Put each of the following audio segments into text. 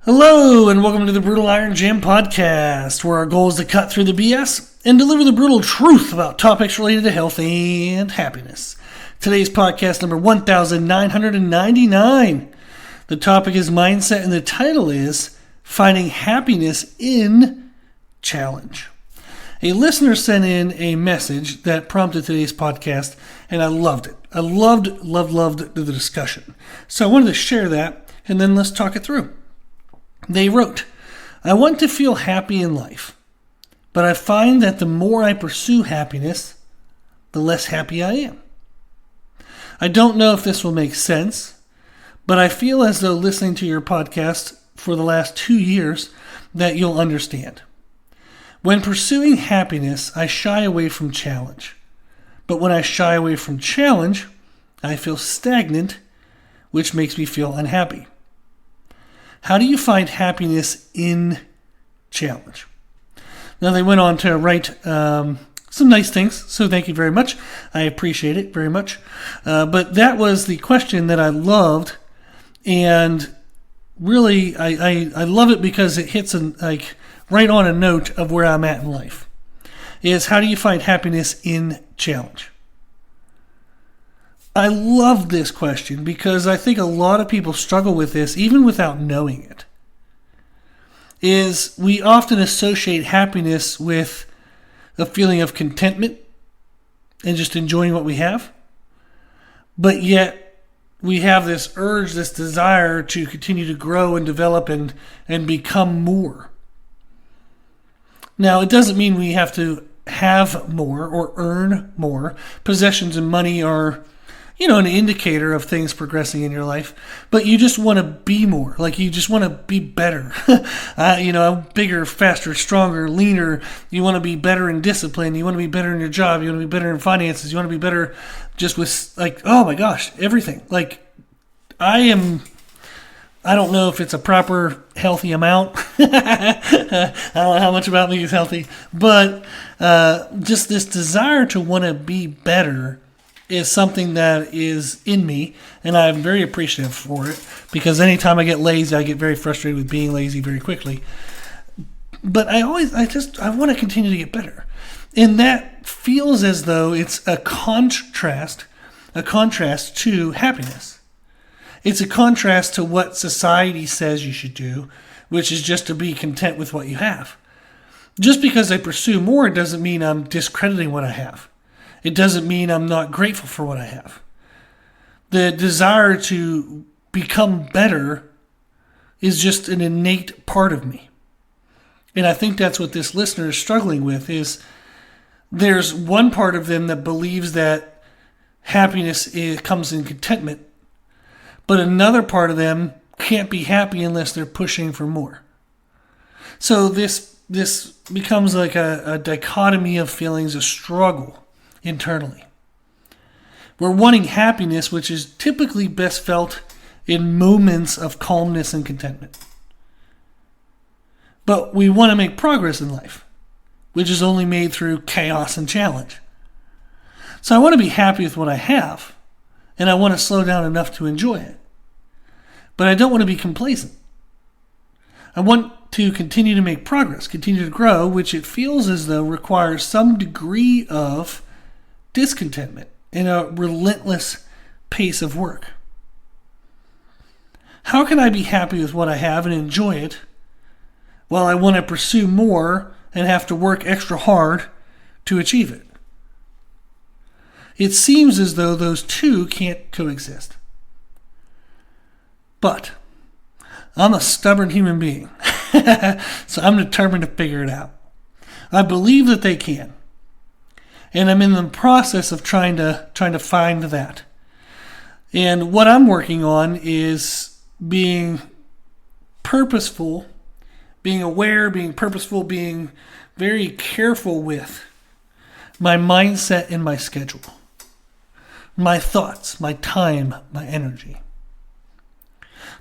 Hello, and welcome to the Brutal Iron Jam podcast, where our goal is to cut through the BS and deliver the brutal truth about topics related to health and happiness. Today's podcast number 1999. The topic is mindset, and the title is Finding Happiness in Challenge. A listener sent in a message that prompted today's podcast, and I loved it. I loved the discussion. So I wanted to share that, and then let's talk it through. They wrote, I want to feel happy in life, but I find that the more I pursue happiness, the less happy I am. I don't know if this will make sense, but I feel as though listening to your podcast for the last 2 years that you'll understand. When pursuing happiness, I shy away from challenge. But when I shy away from challenge, I feel stagnant, which makes me feel unhappy. How do you find happiness in challenge? Now, they went on to write some nice things, so thank you very much. I appreciate it very much. But that was the question that I loved, and really, I love it because it hits right on a note of where I'm at in life. Is how do you find happiness in challenge? I love this question because I think a lot of people struggle with this even without knowing it. Is we often associate happiness with a feeling of contentment and just enjoying what we have. But yet we have this urge, this desire to continue to grow and develop and become more. Now, it doesn't mean we have to have more or earn more. Possessions and money are an indicator of things progressing in your life, but you just want to be more. Like, you just want to be better. Bigger, faster, stronger, leaner. You want to be better in discipline. You want to be better in your job. You want to be better in finances. You want to be better just with, oh my gosh, everything. I don't know if it's a proper healthy amount. I don't know how much about me is healthy, but just this desire to want to be better is something that is in me, and I'm very appreciative for it, because anytime I get lazy, I get very frustrated with being lazy very quickly. But I want to continue to get better. And that feels as though it's a contrast to happiness. It's a contrast to what society says you should do, which is just to be content with what you have. Just because I pursue more doesn't mean I'm discrediting what I have. It doesn't mean I'm not grateful for what I have. The desire to become better is just an innate part of me. And I think that's what this listener is struggling with, is there's one part of them that believes that happiness comes in contentment, but another part of them can't be happy unless they're pushing for more. So this becomes like a dichotomy of feelings, a struggle internally. We're wanting happiness, which is typically best felt in moments of calmness and contentment. But we want to make progress in life, which is only made through chaos and challenge. So I want to be happy with what I have, and I want to slow down enough to enjoy it. But I don't want to be complacent. I want to continue to make progress, continue to grow, which it feels as though requires some degree of discontentment and a relentless pace of work. How can I be happy with what I have and enjoy it while I want to pursue more and have to work extra hard to achieve it? It seems as though those two can't coexist. But I'm a stubborn human being, so I'm determined to figure it out. I believe that they can. And I'm in the process of trying to find that. And what I'm working on is being purposeful, being aware, being purposeful, being very careful with my mindset and my schedule, my thoughts, my time, my energy.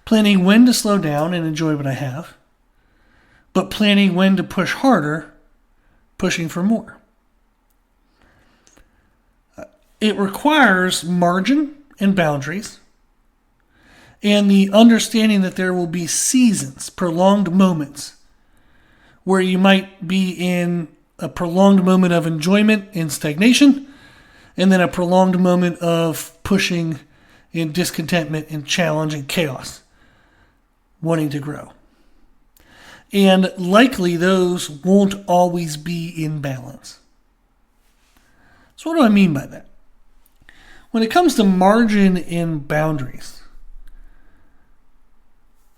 Planning when to slow down and enjoy what I have, but planning when to push harder, pushing for more. It requires margin and boundaries, and the understanding that there will be seasons, prolonged moments, where you might be in a prolonged moment of enjoyment and stagnation, and then a prolonged moment of pushing and discontentment and challenge and chaos, wanting to grow. And likely those won't always be in balance. So what do I mean by that? When it comes to margin and boundaries,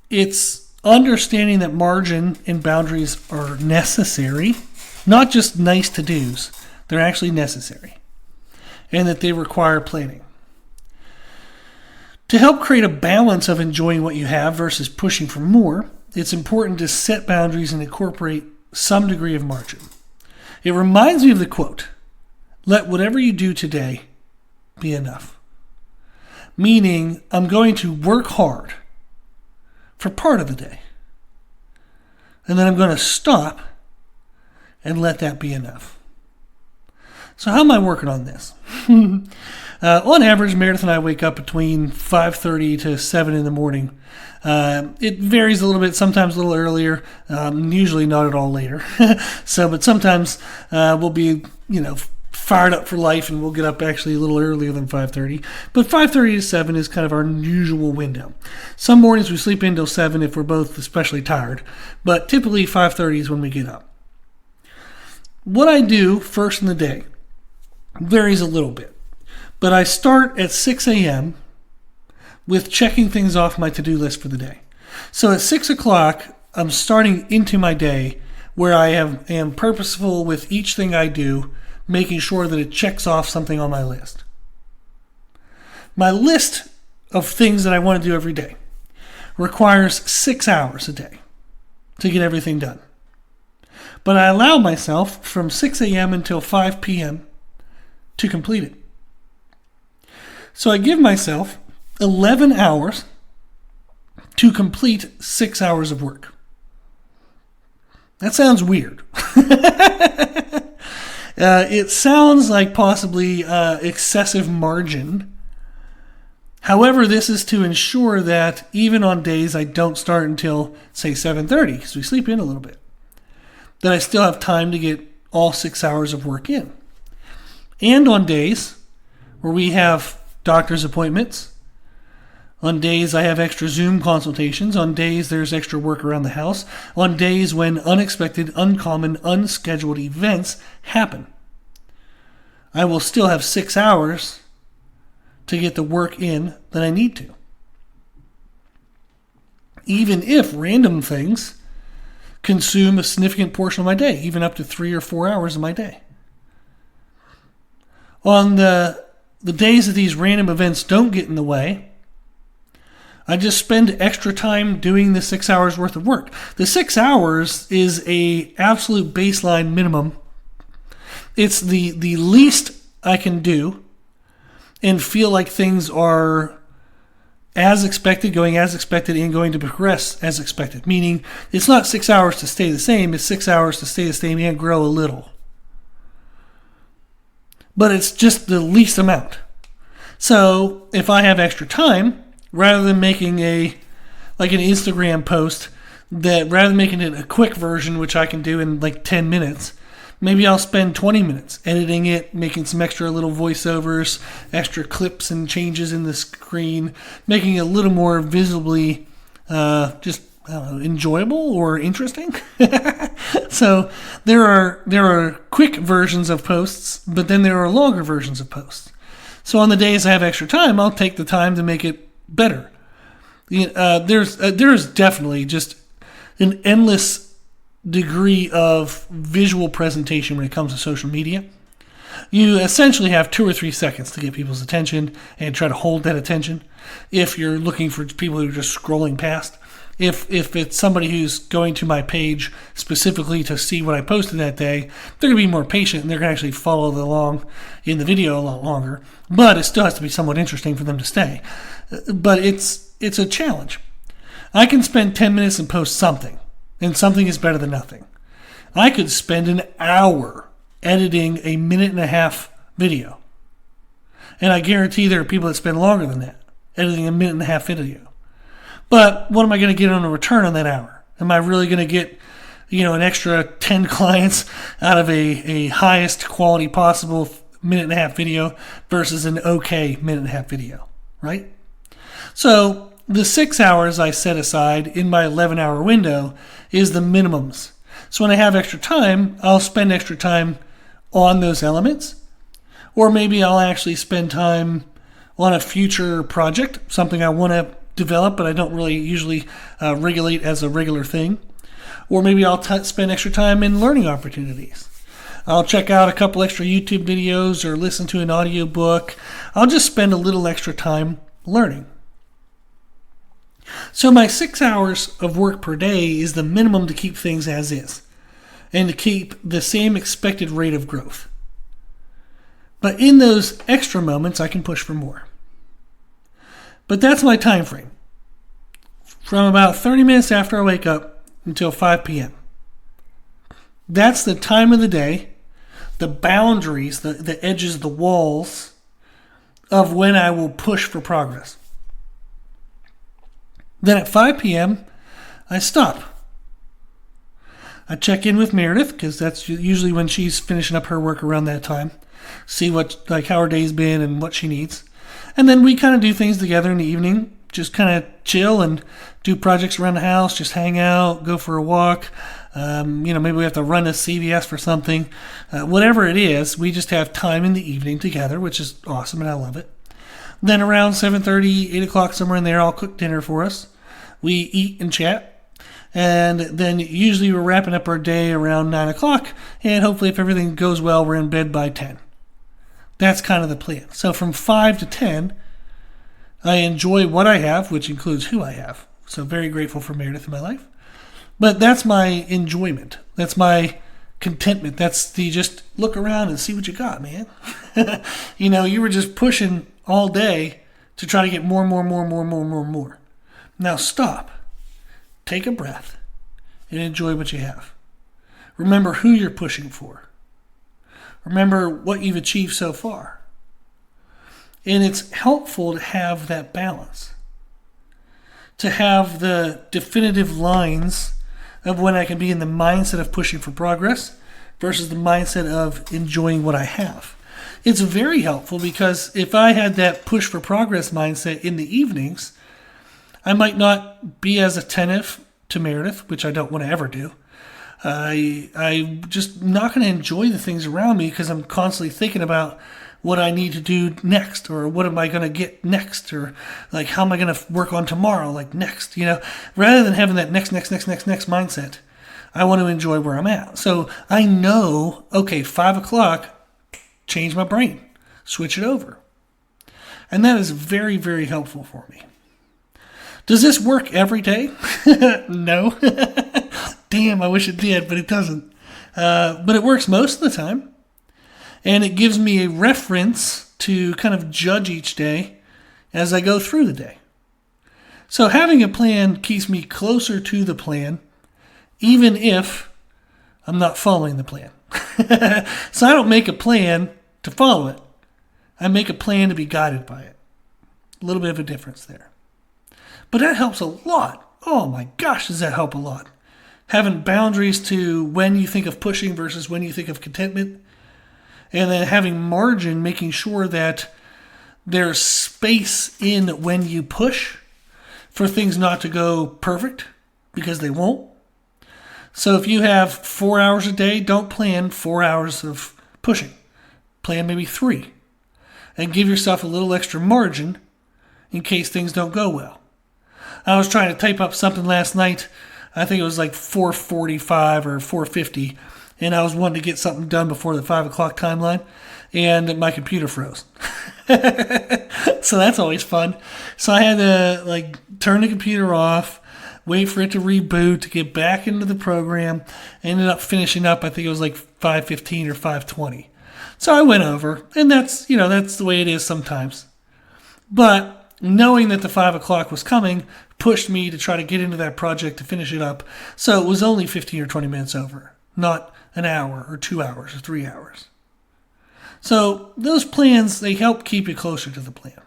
it's understanding that margin and boundaries are necessary, not just nice to-dos. They're actually necessary, and that they require planning. To help create a balance of enjoying what you have versus pushing for more, it's important to set boundaries and incorporate some degree of margin. It reminds me of the quote, "Let whatever you do today be enough." Meaning, I'm going to work hard for part of the day, and then I'm going to stop and let that be enough. So how am I working on this? On average, Meredith and I wake up between 5:30 to 7 in the morning. It varies a little bit, sometimes a little earlier, usually not at all later. But sometimes we'll be, fired up for life, and we'll get up actually a little earlier than 5:30. But 5:30 to 7 is kind of our usual window. Some mornings we sleep in till 7 if we're both especially tired, but typically 5:30 is when we get up. What I do first in the day varies a little bit, but I start at 6 a.m. with checking things off my to-do list for the day. So at 6 o'clock, I'm starting into my day where I am purposeful with each thing I do, making sure that it checks off something on my list. My list of things that I want to do every day requires 6 hours a day to get everything done. But I allow myself from 6 a.m. until 5 p.m. to complete it. So I give myself 11 hours to complete 6 hours of work. That sounds weird. It sounds like possibly excessive margin. However, this is to ensure that even on days I don't start until, say, 7:30, because we sleep in a little bit, that I still have time to get all 6 hours of work in. And on days where we have doctor's appointments, on days I have extra Zoom consultations, on days there's extra work around the house, on days when unexpected, uncommon, unscheduled events happen, I will still have 6 hours to get the work in that I need to. Even if random things consume a significant portion of my day, even up to 3 or 4 hours of my day. On the days that these random events don't get in the way, I just spend extra time doing the 6 hours worth of work. The 6 hours is a absolute baseline minimum. It's the least I can do and feel like things are as expected, going as expected, and going to progress as expected. Meaning, it's not 6 hours to stay the same, it's 6 hours to stay the same and grow a little. But it's just the least amount. So, if I have extra time, rather than making an Instagram post, that rather than making it a quick version, which I can do in like 10 minutes, maybe I'll spend 20 minutes editing it, making some extra little voiceovers, extra clips and changes in the screen, making it a little more visibly enjoyable or interesting. So there are quick versions of posts, but then there are longer versions of posts. So on the days I have extra time, I'll take the time to make it better. There's definitely just an endless degree of visual presentation when it comes to social media. You essentially have 2 or 3 seconds to get people's attention and try to hold that attention. If you're looking for people who are just scrolling past, if it's somebody who's going to my page specifically to see what I posted that day, they're going to be more patient and they're going to actually follow along in the video a lot longer. But it still has to be somewhat interesting for them to stay. But it's a challenge. I can spend 10 minutes and post something, and something is better than nothing. I could spend an hour editing a 1.5-minute video. And I guarantee there are people that spend longer than that, editing a 1.5-minute video. But what am I going to get on a return on that hour? Am I really going to get, an extra 10 clients out of a highest quality possible minute and a half video versus an okay minute and a half video, right? So the 6 hours I set aside in my 11-hour window is the minimums. So when I have extra time, I'll spend extra time on those elements, or maybe I'll actually spend time on a future project, something I want to develop but I don't really usually regulate as a regular thing. Or maybe I'll spend extra time in learning opportunities. I'll check out a couple extra YouTube videos or listen to an audio book. I'll just spend a little extra time learning. So my 6 hours of work per day is the minimum to keep things as is and to keep the same expected rate of growth. But in those extra moments, I can push for more. But that's my time frame. From about 30 minutes after I wake up until 5 p.m. That's the time of the day, the boundaries, the edges, the walls of when I will push for progress. Then at 5 p.m., I stop. I check in with Meredith because that's usually when she's finishing up her work around that time. See how her day's been and what she needs. And then we kind of do things together in the evening, just kind of chill and do projects around the house, just hang out, go for a walk. Maybe we have to run to CVS for something. Whatever it is, we just have time in the evening together, which is awesome and I love it. Then around 7:30, 8 o'clock, somewhere in there, I'll cook dinner for us. We eat and chat. And then usually we're wrapping up our day around 9 o'clock. And hopefully if everything goes well, we're in bed by 10. That's kind of the plan. So from 5 to 10, I enjoy what I have, which includes who I have. So very grateful for Meredith in my life. But that's my enjoyment. That's my contentment. That's the just look around and see what you got, man. You were just pushing all day to try to get more. Now stop. Take a breath and enjoy what you have. Remember who you're pushing for. Remember what you've achieved so far. And it's helpful to have that balance. To have the definitive lines of when I can be in the mindset of pushing for progress versus the mindset of enjoying what I have. It's very helpful because if I had that push for progress mindset in the evenings, I might not be as attentive to Meredith, which I don't want to ever do. I'm just not going to enjoy the things around me because I'm constantly thinking about what I need to do next, or what am I going to get next, or like how am I going to work on tomorrow, like next, rather than having that next mindset. I want to enjoy where I'm at. So I know, okay, 5 o'clock, change my brain, switch it over. And that is very, very helpful for me. Does this work every day? No. Damn, I wish it did, but it doesn't. But it works most of the time. And it gives me a reference to kind of judge each day as I go through the day. So having a plan keeps me closer to the plan, even if I'm not following the plan. So I don't make a plan to follow it. I make a plan to be guided by it. A little bit of a difference there. But that helps a lot. Oh my gosh, does that help a lot. Having boundaries to when you think of pushing versus when you think of contentment. And then having margin, making sure that there's space in when you push for things not to go perfect, because they won't. So if you have 4 hours a day, don't plan 4 hours of pushing. Plan maybe 3. And give yourself a little extra margin in case things don't go well. I was trying to type up something last night. I think it was like 4:45 or 4:50. And I was wanting to get something done before the 5 o'clock timeline. And my computer froze. So that's always fun. So I had to turn the computer off, wait for it to reboot to get back into the program. I ended up finishing up, I think it was like 5:15 or 5:20. So I went over, and that's the way it is sometimes. But knowing that the 5 o'clock was coming pushed me to try to get into that project to finish it up. So it was only 15 or 20 minutes over, not an hour or 2 hours or 3 hours. So those plans, they help keep you closer to the plan.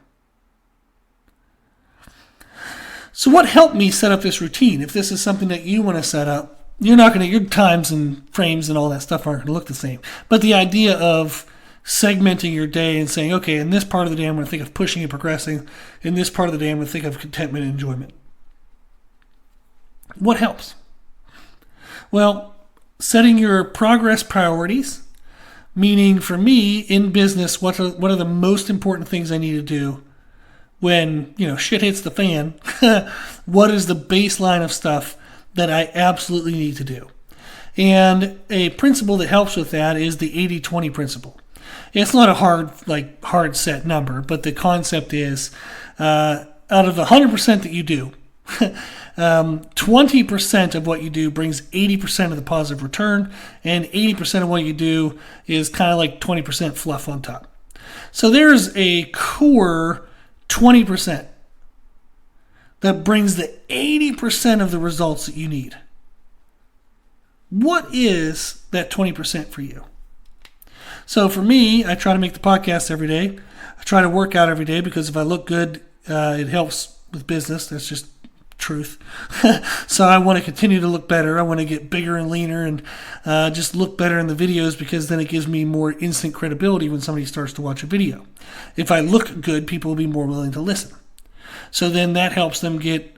So what helped me set up this routine? If this is something that you want to set up, your times and frames and all that stuff aren't going to look the same. But the idea of segmenting your day and saying, okay, in this part of the day, I'm going to think of pushing and progressing. In this part of the day, I'm going to think of contentment and enjoyment. What helps? Well, setting your progress priorities, meaning for me in business, what are the most important things I need to do when, shit hits the fan? What is the baseline of stuff that I absolutely need to do? And a principle that helps with that is the 80-20 principle. It's not a hard set number, but the concept is out of the 100% that you do, 20% of what you do brings 80% of the positive return, and 80% of what you do is kind of like 20% fluff on top. So there's a core 20% that brings the 80% of the results that you need. What is that 20% for you? So for me, I try to make the podcast every day. I try to work out every day because if I look good, it helps with business. That's just truth. So I want to continue to look better. I want to get bigger and leaner and just look better in the videos because then it gives me more instant credibility when somebody starts to watch a video. If I look good, people will be more willing to listen. So then that helps them get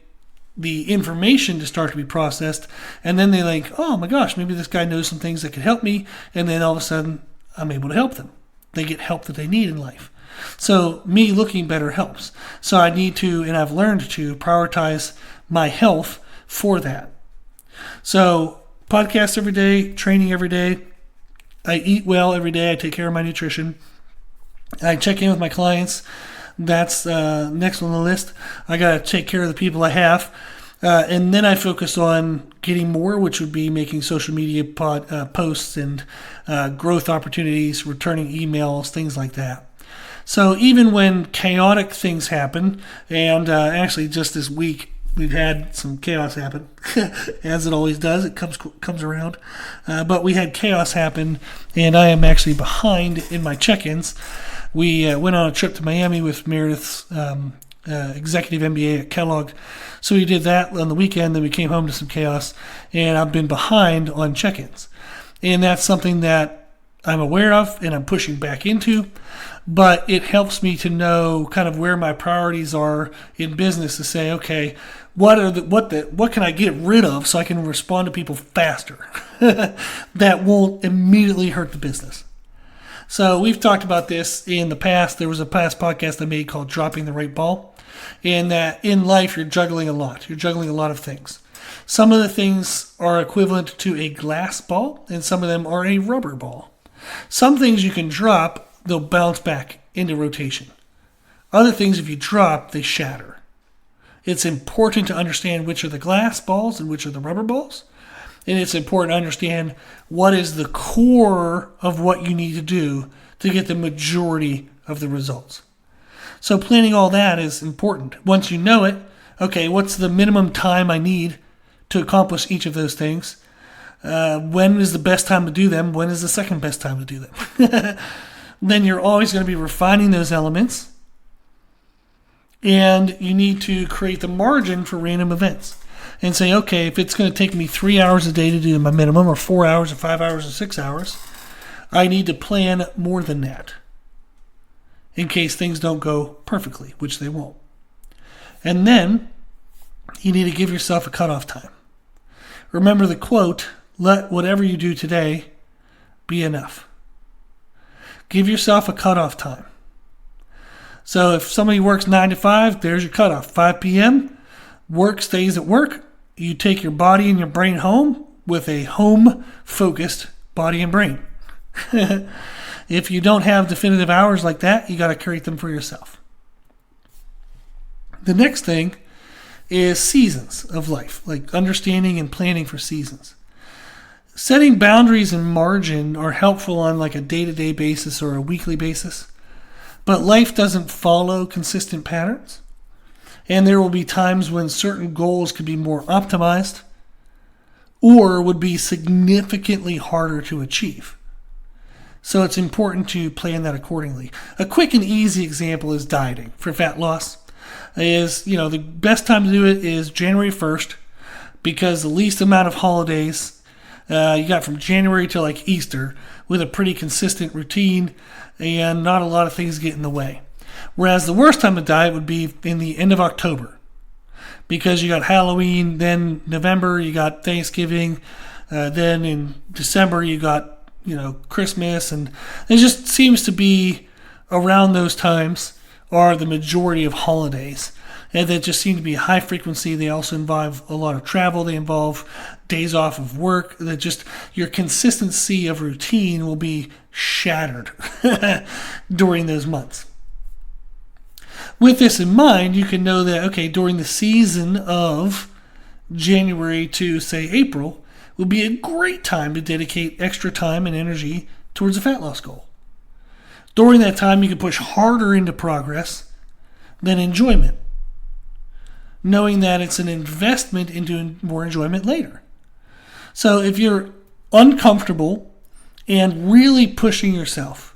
the information to start to be processed. And then they like, oh my gosh, maybe this guy knows some things that could help me. And then all of a sudden, I'm able to help them. They get help that they need in life. So me looking better helps. So I need to, and I've learned to prioritize my health for that. So podcasts every day, training every day. I eat well every day. I take care of my nutrition. I check in with my clients. That's next on the list. I got to take care of the people I have. And then I focus on getting more, which would be making social media posts and growth opportunities, returning emails, things like that. So even when chaotic things happen, and actually just this week we've had some chaos happen, as it always does. It comes around. But we had chaos happen, and I am actually behind in my check-ins. We went on a trip to Miami with Meredith's executive MBA at Kellogg. So we did that on the weekend, then we came home to some chaos, and I've been behind on check-ins. And that's something that I'm aware of and I'm pushing back into, but it helps me to know kind of where my priorities are in business to say, okay, what can I get rid of so I can respond to people faster that won't immediately hurt the business. So we've talked about this in the past. There was a past podcast I made called Dropping the Right Ball. And that in life, you're juggling a lot. You're juggling a lot of things. Some of the things are equivalent to a glass ball, and some of them are a rubber ball. Some things you can drop, they'll bounce back into rotation. Other things, if you drop, they shatter. It's important to understand which are the glass balls and which are the rubber balls. And it's important to understand what is the core of what you need to do to get the majority of the results. So planning all that is important. Once you know it, okay, what's the minimum time I need to accomplish each of those things? When is the best time to do them? When is the second best time to do them? Then you're always going to be refining those elements. And you need to create the margin for random events. And say, okay, if it's going to take me 3 hours a day to do my minimum, or 4 hours, or 5 hours, or 6 hours, I need to plan more than that in case things don't go perfectly, which they won't. And then you need to give yourself a cutoff time. Remember the quote, let whatever you do today be enough. Give yourself a cutoff time. So if somebody works 9 to 5, there's your cutoff. 5 p.m., work stays at work. You take your body and your brain home with a home-focused body and brain. If you don't have definitive hours like that, you got to create them for yourself. The next thing is seasons of life, like understanding and planning for seasons. Setting boundaries and margin are helpful on like a day-to-day basis or a weekly basis, but life doesn't follow consistent patterns. And there will be times when certain goals could be more optimized or would be significantly harder to achieve. So it's important to plan that accordingly. A quick and easy example is dieting for fat loss. is, the best time to do it is January 1st, because the least amount of holidays you got from January to like Easter, with a pretty consistent routine and not a lot of things get in the way. Whereas the worst time to diet would be in the end of October, because you got Halloween, then November you got Thanksgiving, then in December you got Christmas, and it just seems to be around those times are the majority of holidays, and that just seem to be high frequency. They also involve a lot of travel. They involve days off of work. That just your consistency of routine will be shattered during those months. With this in mind, you can know that, okay, during the season of January to, say, April, would be a great time to dedicate extra time and energy towards a fat loss goal. During that time, you can push harder into progress than enjoyment, knowing that it's an investment into more enjoyment later. So if you're uncomfortable and really pushing yourself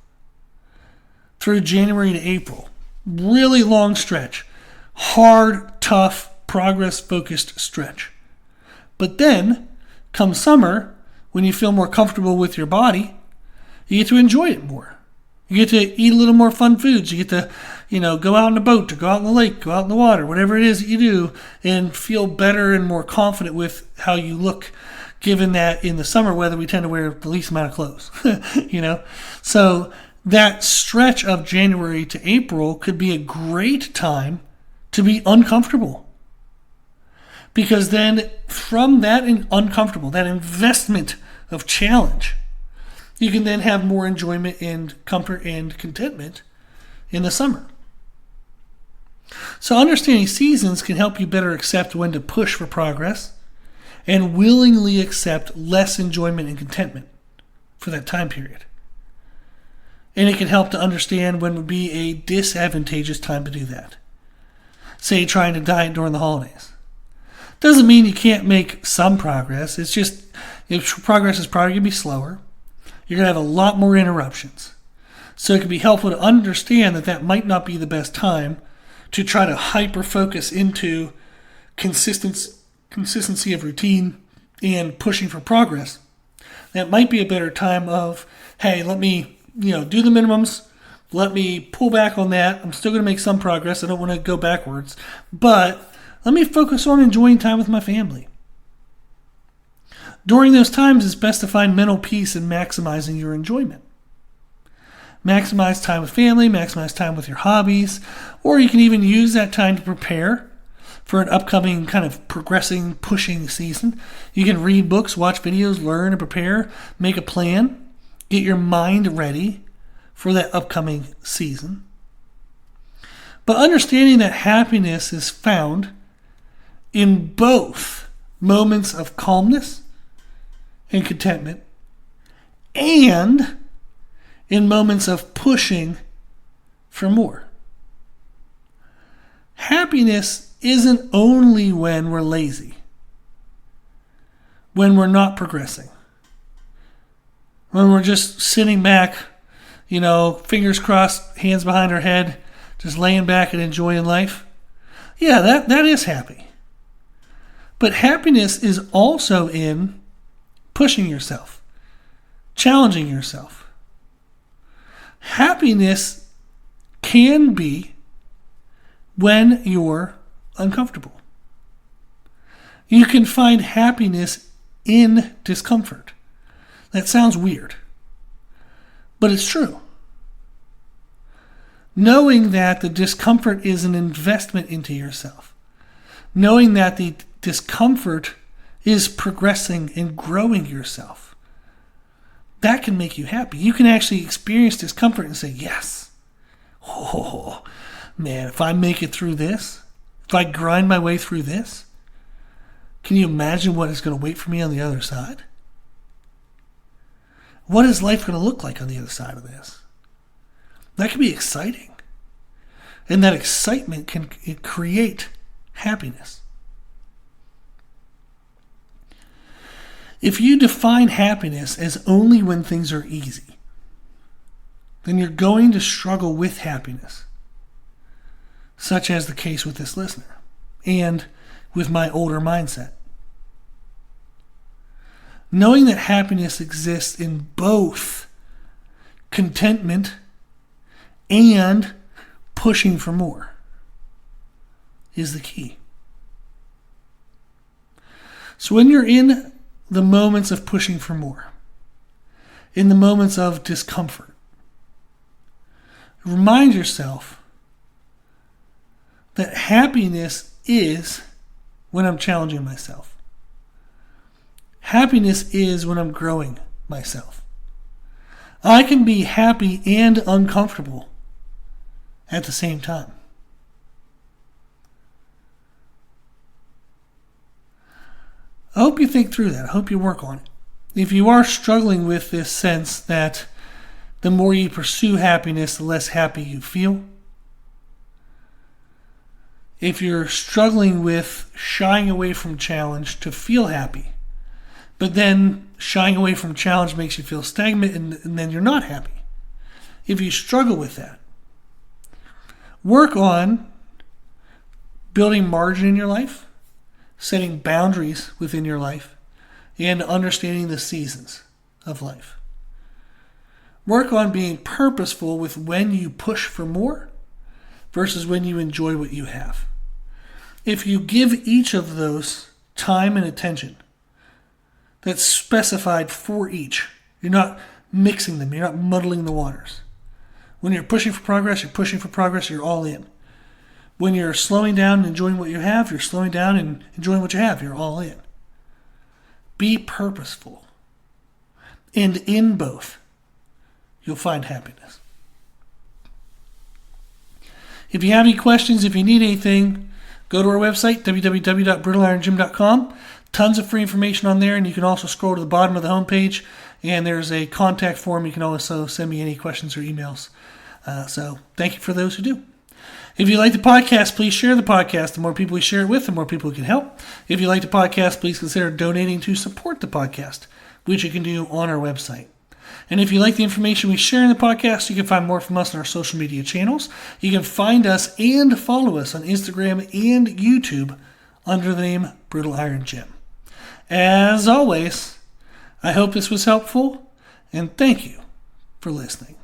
through January to April, really long stretch, hard, tough, progress-focused stretch. But then, come summer, when you feel more comfortable with your body, you get to enjoy it more. You get to eat a little more fun foods. You get to, go out on a boat or go out in the lake, go out in the water, whatever it is that you do, and feel better and more confident with how you look, given that in the summer weather we tend to wear the least amount of clothes, So that stretch of January to April could be a great time to be uncomfortable. Because then from that uncomfortable, that investment of challenge, you can then have more enjoyment and comfort and contentment in the summer. So understanding seasons can help you better accept when to push for progress and willingly accept less enjoyment and contentment for that time period. And it can help to understand when would be a disadvantageous time to do that. Say trying to diet during the holidays. Doesn't mean you can't make some progress. It's just progress is probably going to be slower. You're going to have a lot more interruptions. So it can be helpful to understand that might not be the best time to try to hyper-focus into consistency of routine and pushing for progress. That might be a better time of, hey, let me do the minimums. Let me pull back on that. I'm still going to make some progress. I don't want to go backwards. But let me focus on enjoying time with my family. During those times, it's best to find mental peace in maximizing your enjoyment. Maximize time with family, maximize time with your hobbies, or you can even use that time to prepare for an upcoming kind of progressing, pushing season. You can read books, watch videos, learn and prepare, make a plan, get your mind ready for that upcoming season. But understanding that happiness is found in both moments of calmness and contentment and in moments of pushing for more. Happiness isn't only when we're lazy, when we're not progressing, when we're just sitting back, fingers crossed, hands behind our head, just laying back and enjoying life. Yeah, that is happy. But happiness is also in pushing yourself, challenging yourself. Happiness can be when you're uncomfortable. You can find happiness in discomfort. That sounds weird, but it's true. Knowing that the discomfort is an investment into yourself. Knowing that the discomfort is progressing and growing yourself. That can make you happy. You can actually experience discomfort and say, yes. Oh, man, if I make it through this, if I grind my way through this, can you imagine what is going to wait for me on the other side? What is life going to look like on the other side of this? That can be exciting. And that excitement can create happiness. If you define happiness as only when things are easy, then you're going to struggle with happiness. such as the case with this listener and with my older mindset. Knowing that happiness exists in both contentment and pushing for more is the key. So when you're in the moments of pushing for more, in the moments of discomfort, remind yourself that happiness is when I'm challenging myself. Happiness is when I'm growing myself. I can be happy and uncomfortable at the same time. I hope you think through that. I hope you work on it. If you are struggling with this sense that the more you pursue happiness, the less happy you feel, if you're struggling with shying away from challenge to feel happy, but then shying away from challenge makes you feel stagnant and then you're not happy. If you struggle with that, work on building margin in your life, setting boundaries within your life, and understanding the seasons of life. Work on being purposeful with when you push for more versus when you enjoy what you have. If you give each of those time and attention that's specified for each, you're not mixing them, you're not muddling the waters. When you're pushing for progress, you're all in. When you're slowing down and enjoying what you have, you're slowing down and enjoying what you have, you're all in. Be purposeful. And in both, you'll find happiness. If you have any questions, if you need anything, go to our website, www.brittlirongym.com. Tons of free information on there, and you can also scroll to the bottom of the homepage, and there's a contact form. You can also send me any questions or emails. So thank you for those who do. If you like the podcast, please share the podcast. The more people we share it with, the more people we can help. If you like the podcast, please consider donating to support the podcast, which you can do on our website. And if you like the information we share in the podcast, you can find more from us on our social media channels. You can find us and follow us on Instagram and YouTube under the name Brittle Iron Gym. As always, I hope this was helpful, and thank you for listening.